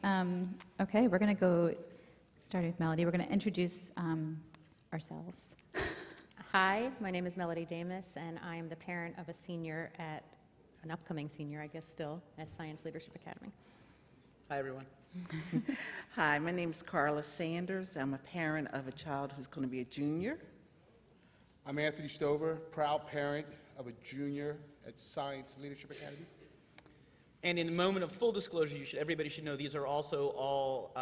Okay, we're going to go, starting with Melody, we're going to introduce ourselves. Hi, my name is Melody Demis, and I am the parent of a senior at, an upcoming senior, I guess still, at Science Leadership Academy. Hi, everyone. Hi, my name is Carla Sanders. I'm a parent of a child who's going to be a junior. I'm Anthony Stover, proud parent of a junior at Science Leadership Academy. And in the moment of full disclosure, everybody should know these are also all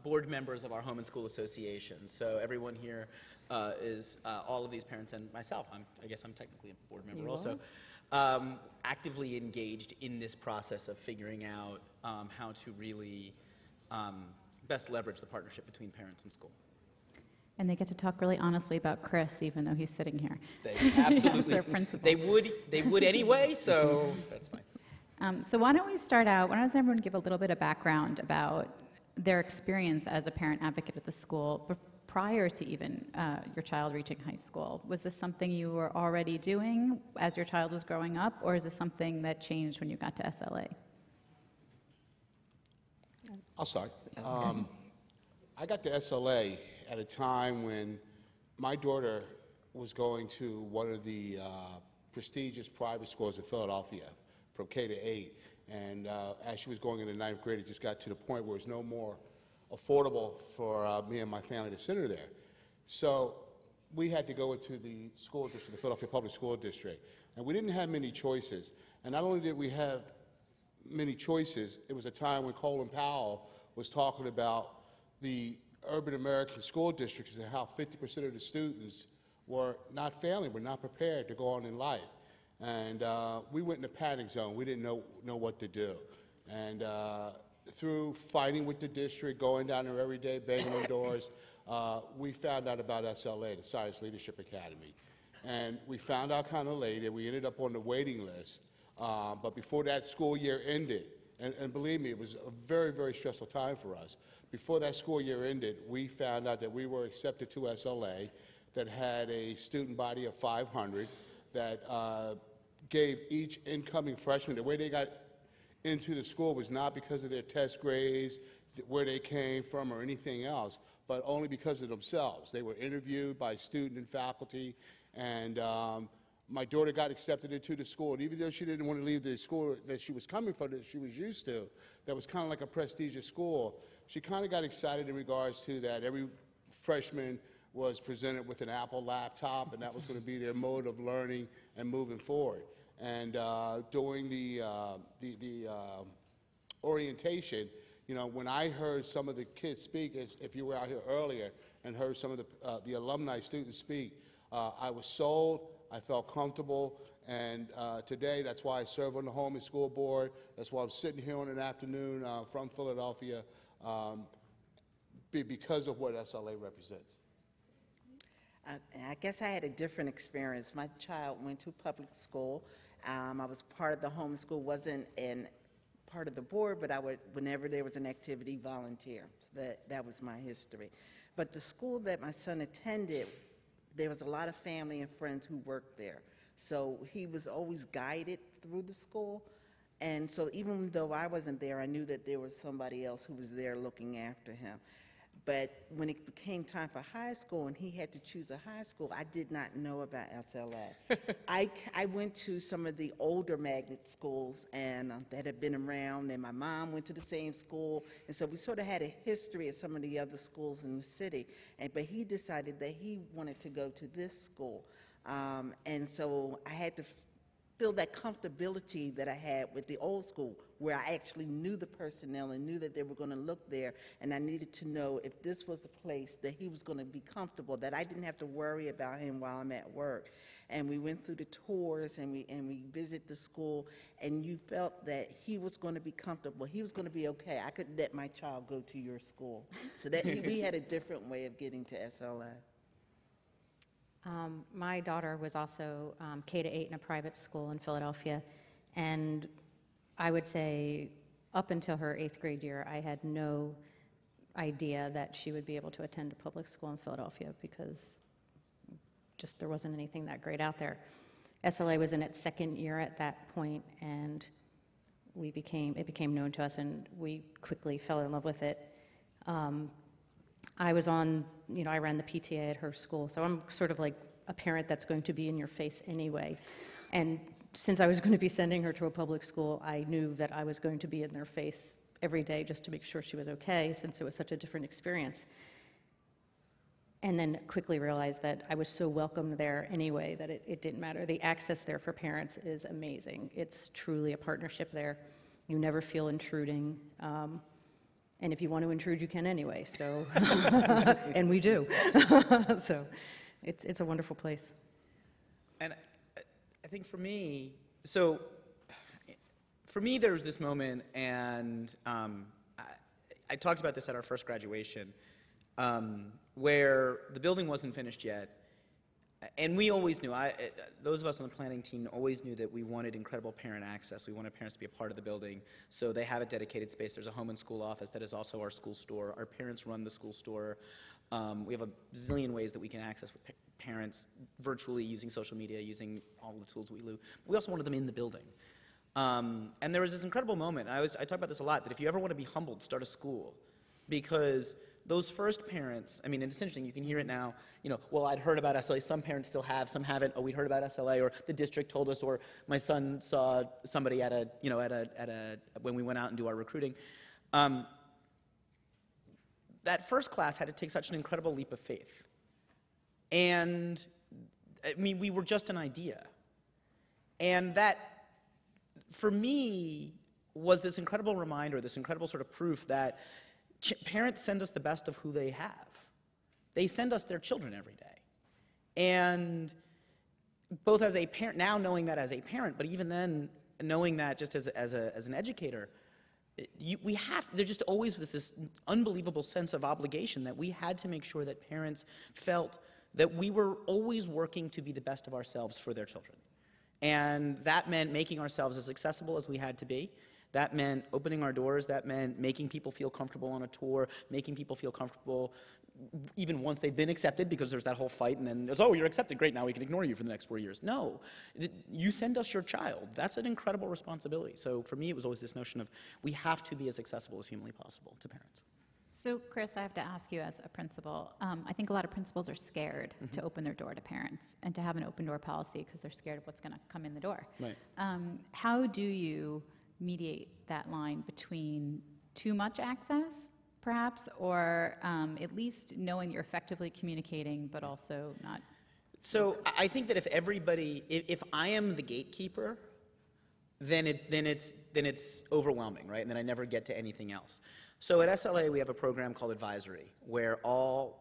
board members of our Home and School Association. So everyone here is all of these parents and myself. I guess I'm technically a board member also. Actively engaged in this process of figuring out how to really best leverage the partnership between parents and school. And they get to talk really honestly about Chris, even though he's sitting here. They absolutely. Their principal. They would anyway, so that's fine. So why don't we start out, why does everyone give a little bit of background about their experience as a parent advocate at the school prior to even your child reaching high school? Was this something you were already doing as your child was growing up, or is this something that changed when you got to SLA? I'll start. I got to SLA at a time when my daughter was going to one of the prestigious private schools in Philadelphia from K to 8. And as she was going into 9th grade, it just got to the point where it was no more affordable for me and my family to send her there. So we had to go into the school district, the Philadelphia Public School District. And we didn't have many choices. And not only did we have many choices, it was a time when Colin Powell was talking about the urban American school districts and how 50% of the students were not failing, were not prepared to go on in life. And we went in a panic zone. We didn't know what to do. And through fighting with the district, going down there every day, banging on doors, we found out about SLA, the Science Leadership Academy. And we found out kind of late, and we ended up on the waiting list. But before that school year ended, and believe me, it was a very, very stressful time for us. Before that school year ended, we found out that we were accepted to SLA that had a student body of 500 that gave each incoming freshman, the way they got into the school was not because of their test grades, where they came from, or anything else, but only because of themselves. They were interviewed by student and faculty, and my daughter got accepted into the school, and even though she didn't want to leave the school that she was coming from, that she was used to, that was kind of like a prestigious school, she kind of got excited in regards to that. Every freshman was presented with an Apple laptop, and that was going to be their mode of learning and moving forward. And during the orientation, you know, when I heard some of the kids speak, if you were out here earlier and heard some of the alumni students speak, I was sold. I felt comfortable, and today that's why I serve on the Home and School Board. That's why I'm sitting here on an afternoon from Philadelphia, because of what SLA represents. I guess I had a different experience. My child went to public school. I was part of the homeschool, wasn't part of the board, but I would, whenever there was an activity, volunteer. So that was my history. But the school that my son attended, there was a lot of family and friends who worked there. So he was always guided through the school. And so even though I wasn't there, I knew that there was somebody else who was there looking after him. But when it became time for high school and he had to choose a high school, I did not know about SLA. I went to some of the older magnet schools and that had been around, and my mom went to the same school, and so we sort of had a history at some of the other schools in the city. But he decided that he wanted to go to this school, and so I had to feel that comfortability that I had with the old school, where I actually knew the personnel and knew that they were going to look there, and I needed to know if this was a place that he was going to be comfortable, that I didn't have to worry about him while I'm at work. And we went through the tours, and we visited the school, and you felt that he was going to be comfortable. He was going to be okay. I could let my child go to your school. So that we had a different way of getting to SLA. My daughter was also K to 8 in a private school in Philadelphia, and I would say up until her 8th grade year, I had no idea that she would be able to attend a public school in Philadelphia because just there wasn't anything that great out there. SLA was in its 2nd year at that point, and it became known to us, and we quickly fell in love with it. I was on, I ran the PTA at her school, so I'm sort of like a parent that's going to be in your face anyway. And since I was going to be sending her to a public school, I knew that I was going to be in their face every day just to make sure she was okay, since it was such a different experience. And then quickly realized that I was so welcomed there anyway that it didn't matter. The access there for parents is amazing. It's truly a partnership there. You never feel intruding. And if you want to intrude, you can anyway, so, and we do. So it's a wonderful place. And I think for me, there was this moment, and I talked about this at our first graduation, where the building wasn't finished yet, and we always knew, those of us on the planning team always knew that we wanted incredible parent access. We wanted parents to be a part of the building, so they have a dedicated space. There's a home and school office that is also our school store. Our parents run the school store. We have a zillion ways that we can access with parents virtually, using social media, using all the tools we do. We also wanted them in the building. And there was this incredible moment. I talk about this a lot, that if you ever want to be humbled, start a school. Because those first parents, and it's interesting, you can hear it now, well, I'd heard about SLA, some parents still have, some haven't, oh, we'd heard about SLA, or the district told us, or my son saw somebody when we went out and do our recruiting. That first class had to take such an incredible leap of faith. And, we were just an idea. And that, for me, was this incredible reminder, this incredible sort of proof that parents send us the best of who they have. They send us their children every day. And both as a parent, now knowing that as a parent, but even then knowing that just as an educator, there's just always this unbelievable sense of obligation that we had to make sure that parents felt that we were always working to be the best of ourselves for their children. And that meant making ourselves as accessible as we had to be. That meant opening our doors. That meant making people feel comfortable on a tour, making people feel comfortable even once they've been accepted, because there's that whole fight, and then it's, oh, you're accepted, great, now we can ignore you for the next 4 years. No, you send us your child. That's an incredible responsibility. So for me, it was always this notion of we have to be as accessible as humanly possible to parents. So, Chris, I have to ask you as a principal, I think a lot of principals are scared to open their door to parents and to have an open door policy because they're scared of what's going to come in the door. Right. How do you mediate that line between too much access, perhaps, or at least knowing you're effectively communicating, but also not? So I think that if I am the gatekeeper, then it's overwhelming, right? And then I never get to anything else. So at SLA, we have a program called Advisory, where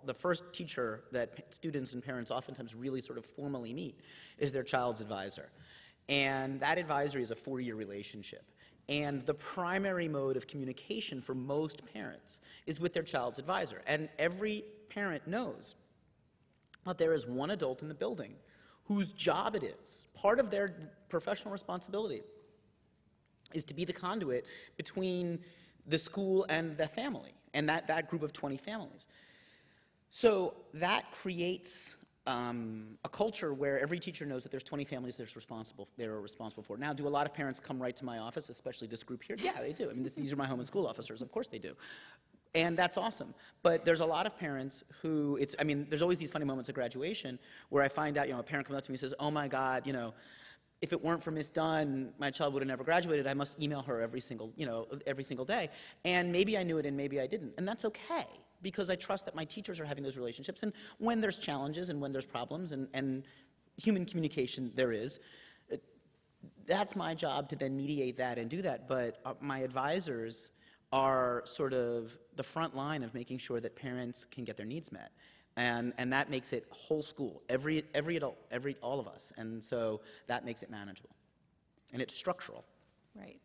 the first teacher that students and parents oftentimes really sort of formally meet is their child's advisor. And that advisory is a 4-year relationship. And the primary mode of communication for most parents is with their child's advisor. And every parent knows that there is one adult in the building whose job it is, part of their professional responsibility, is to be the conduit between the school and the family, and that group of 20 families. So that creates a culture where every teacher knows that there's 20 families they're responsible for. Now, do a lot of parents come right to my office, especially this group here? Yeah, they do. These are my home and school officers. Of course they do. And that's awesome. But there's a lot of parents who, there's always these funny moments at graduation where I find out, a parent comes up to me and says, oh my God, if it weren't for Miss Dunn, my child would have never graduated. I must email her every single day. And maybe I knew it and maybe I didn't. And that's okay, because I trust that my teachers are having those relationships. And when there's challenges and when there's problems and human communication there is, that's my job to then mediate that and do that. But my advisors are sort of the front line of making sure that parents can get their needs met. And that makes it whole school, every adult, all of us. And so that makes it manageable. And it's structural. Right.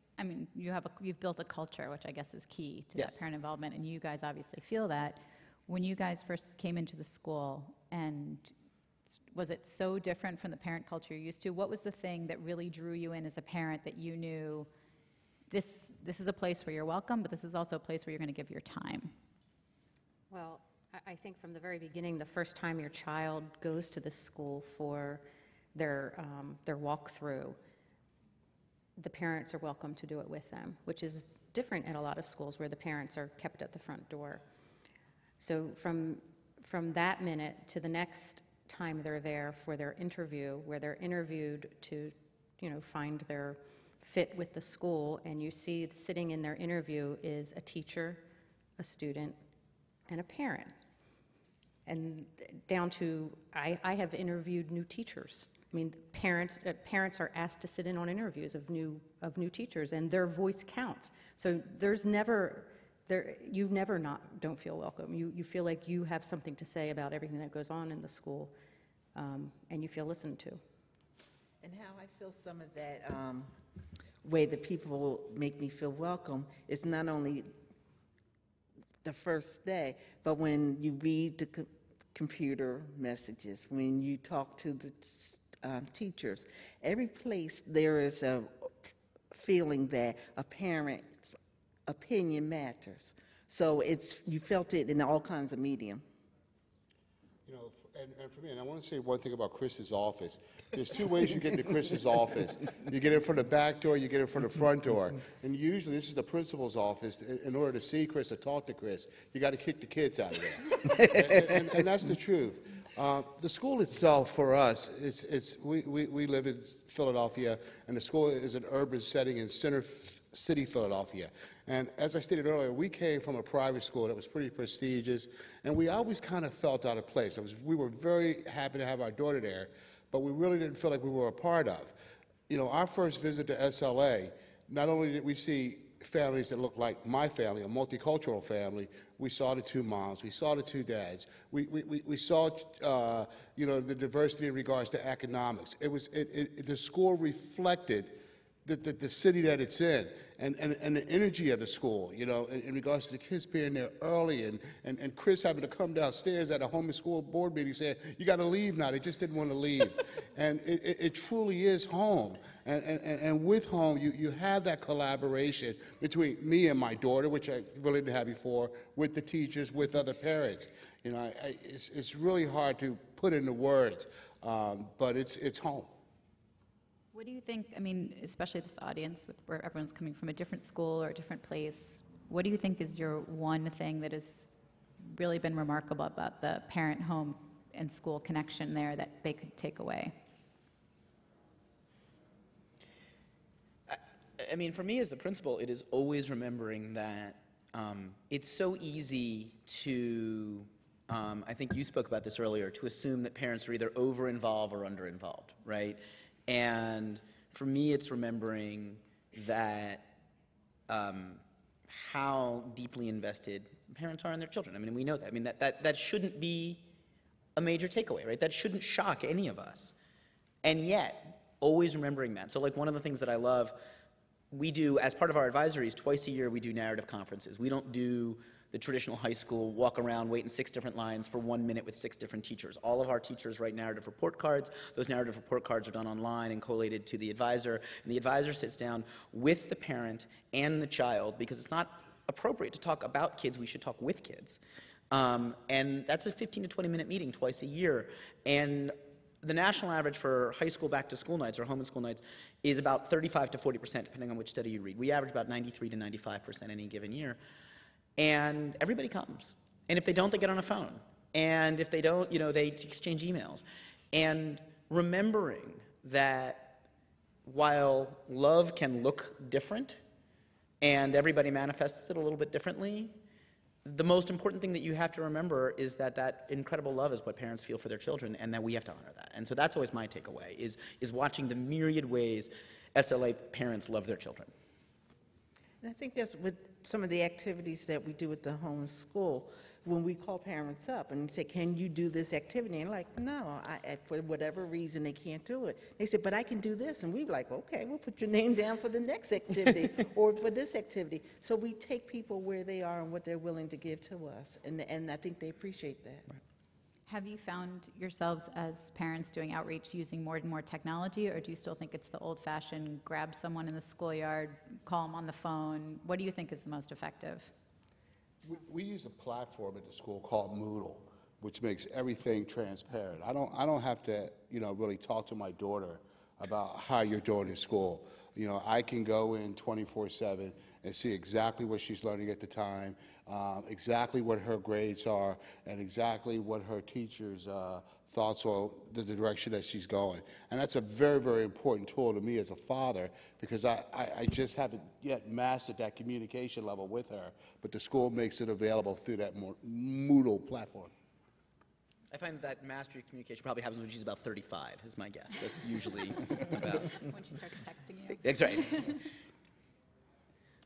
You've built a culture, which I guess is key to Yes. that parent involvement, and you guys obviously feel that. When you guys first came into the school, and was it so different from the parent culture you're used to? What was the thing that really drew you in as a parent that you knew this is a place where you're welcome, but this is also a place where you're going to give your time? Well, I think from the very beginning, the first time your child goes to the school for their walkthrough, the parents are welcome to do it with them, which is different at a lot of schools where the parents are kept at the front door. So from that minute to the next time they're there for their interview, where they're interviewed to, find their fit with the school, and you see sitting in their interview is a teacher, a student, and a parent. And down to, I have interviewed new teachers. I mean, parents are asked to sit in on interviews of new teachers, and their voice counts. So you never don't feel welcome. You feel like you have something to say about everything that goes on in the school, and you feel listened to. And how I feel some of that way that people make me feel welcome is not only the first day, but when you read the computer messages, when you talk to the teachers, every place there is a feeling that a parent's opinion matters. So you felt it in all kinds of medium. And for me, and I want to say one thing about Chris's office. There's two ways you get into Chris's office. You get in from the back door, you get in from the front door. And usually this is the principal's office. In order to see Chris or talk to Chris, you got to kick the kids out of there. and that's the truth. The school itself, for us, we live in Philadelphia, and the school is an urban setting in center city Philadelphia. And as I stated earlier, we came from a private school that was pretty prestigious, and we always kind of felt out of place. We were very happy to have our daughter there, but we really didn't feel like we were a part of. Our first visit to SLA, not only did we see families that looked like my family, a multicultural family, we saw the two moms, we saw the two dads, we saw the diversity in regards to economics. The school reflected the city that it's in, and the energy of the school, in regards to the kids being there early, and Chris having to come downstairs at a home and school board meeting saying, you got to leave now, they just didn't want to leave. And it truly is home. And with home, you have that collaboration between me and my daughter, which I really didn't have before, with the teachers, with other parents. It's really hard to put into words, but it's home. What do you think, especially this audience where everyone's coming from a different school or a different place, what do you think is your one thing that has really been remarkable about the parent, home, and school connection there that they could take away? For me as the principal, it is always remembering that it's so easy to, I think you spoke about this earlier, to assume that parents are either over-involved or under-involved, right? And for me, it's remembering that how deeply invested parents are in their children. We know that. That shouldn't be a major takeaway, right? That shouldn't shock any of us. And yet, always remembering that. So one of the things that I love, we do, as part of our advisories, twice a year we do narrative conferences. We don't do the traditional high school, walk around, wait in 6 different lines for 1 minute with 6 different teachers. All of our teachers write narrative report cards. Those narrative report cards are done online and collated to the advisor. And the advisor sits down with the parent and the child, because it's not appropriate to talk about kids, we should talk with kids. And that's a 15 to 20 minute meeting twice a year. And the national average for high school back to school nights or home and school nights is about 35 to 40%, depending on which study you read. We average about 93 to 95% any given year. And everybody comes. And if they don't, they get on a phone. And if they don't, they exchange emails. And remembering that while love can look different and everybody manifests it a little bit differently, the most important thing that you have to remember is that incredible love is what parents feel for their children, and that we have to honor that. And so that's always my takeaway, is watching the myriad ways SLA parents love their children. And I think that's with some of the activities that we do at the home and school. When we call parents up and say, can you do this activity? And like, no, for whatever reason, they can't do it. They said, but I can do this. And we're like, okay, we'll put your name down for the next activity or for this activity. So we take people where they are and what they're willing to give to us. And I think they appreciate that. Right. Have you found yourselves as parents doing outreach using more and more technology, or do you still think it's the old-fashioned grab someone in the schoolyard, call them on the phone? What do you think is the most effective? We use a platform at the school called Moodle, which makes everything transparent. I don't have to, really talk to my daughter about how you're doing in school. You know, I can go in 24/7 and see exactly what she's learning at the time, exactly what her grades are, and exactly what her teachers' thoughts are, the direction that she's going. And that's a very, very important tool to me as a father, because I just haven't yet mastered that communication level with her, but the school makes it available through that Moodle platform. I find that mastery of communication probably happens when she's about 35, is my guess. That's usually about... When she starts texting you. That's right.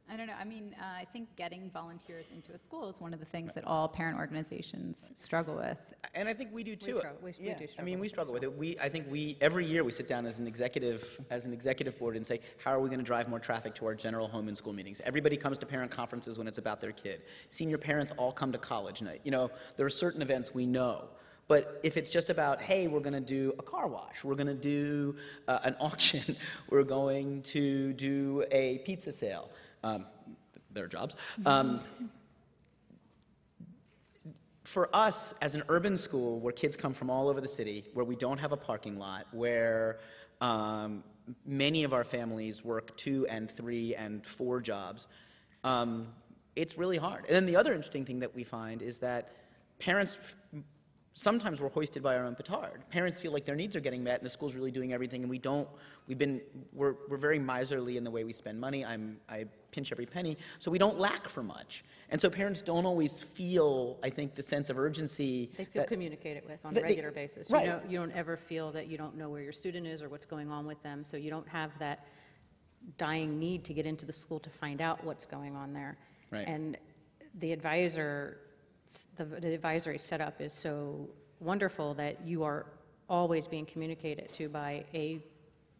I don't know. I mean, I think getting volunteers into a school is one of the things that all parent organizations struggle with. And I think we do too. We do struggle I mean, we with struggle with it. I think every year we sit down as an executive board and say, how are we going to drive more traffic to our general home and school meetings? Everybody comes to parent conferences when it's about their kid. Senior parents all come to college night. You know, there are certain events we know. But if it's just about, hey, we're going to do a car wash, we're going to do an auction, we're going to do a pizza sale, their jobs. For us, as an urban school where kids come from all over the city, where we don't have a parking lot, where many of our families work 2 and 3 and 4 jobs, it's really hard. And then the other interesting thing that we find is that parents sometimes we're hoisted by our own petard. Parents feel like their needs are getting met and the school's really doing everything, and we don't. We're very miserly in the way we spend money. I pinch every penny, so we don't lack for much. And so parents don't always feel, I think, the sense of urgency. They feel communicated with on a regular basis. Right. You don't ever feel that you don't know where your student is or what's going on with them, so you don't have that dying need to get into the school to find out what's going on there. Right. And the advisory setup is so wonderful that you are always being communicated to by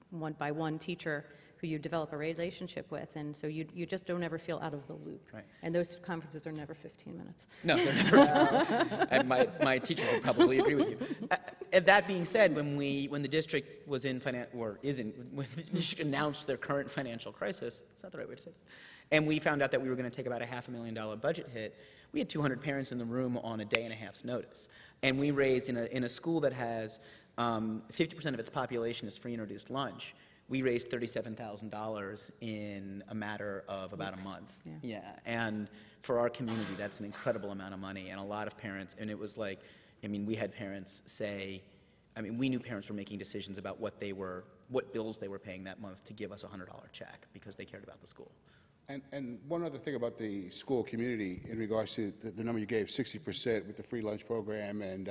one teacher who you develop a relationship with, and so you just don't ever feel out of the loop. Right. And those conferences are never 15 minutes. No, they're never. And my teachers would probably agree with you. That being said, when the district was in when the district announced their current financial crisis, it's not the right way to say it, and we found out that we were going to take about a $500,000 budget hit, we had 200 parents in the room on a day and a half's notice. And we raised, in a school that has 50% of its population is free and reduced lunch, we raised $37,000 in a matter of about a month. Yeah. And for our community, that's an incredible amount of money. And a lot of parents, and it was like, I mean, we had parents say, I mean, we knew parents were making decisions about what bills they were paying that month to give us a $100 check because they cared about the school. And one other thing about the school community in regards to the number you gave, 60% with the free lunch program and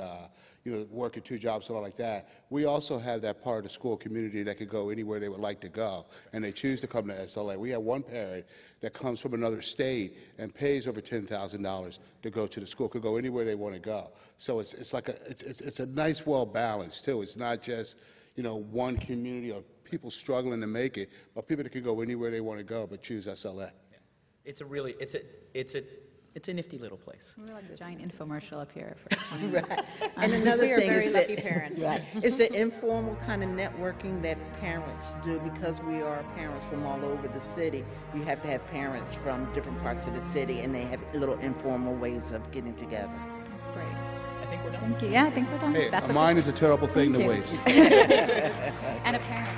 working 2 jobs, something like that. We also have that part of the school community that could go anywhere they would like to go, and they choose to come to SLA. We have one parent that comes from another state and pays over $10,000 to go to the school, could go anywhere they want to go. So it's like it's a nice, well balanced too. It's not just one community or people struggling to make it, but people that can go anywhere they want to go but choose SLA. Yeah. It's a nifty little place. We're like a giant infomercial up here for Right. And another We are thing very is lucky that parents. right, it's the informal kind of networking that parents do because we are parents from all over the city. We have to have parents from different parts of the city, and they have little informal ways of getting together. That's great. I think we're done. Thank you. Yeah, I think we're done. Hey, That's mine is a terrible thing Thank to you. waste. And a parent.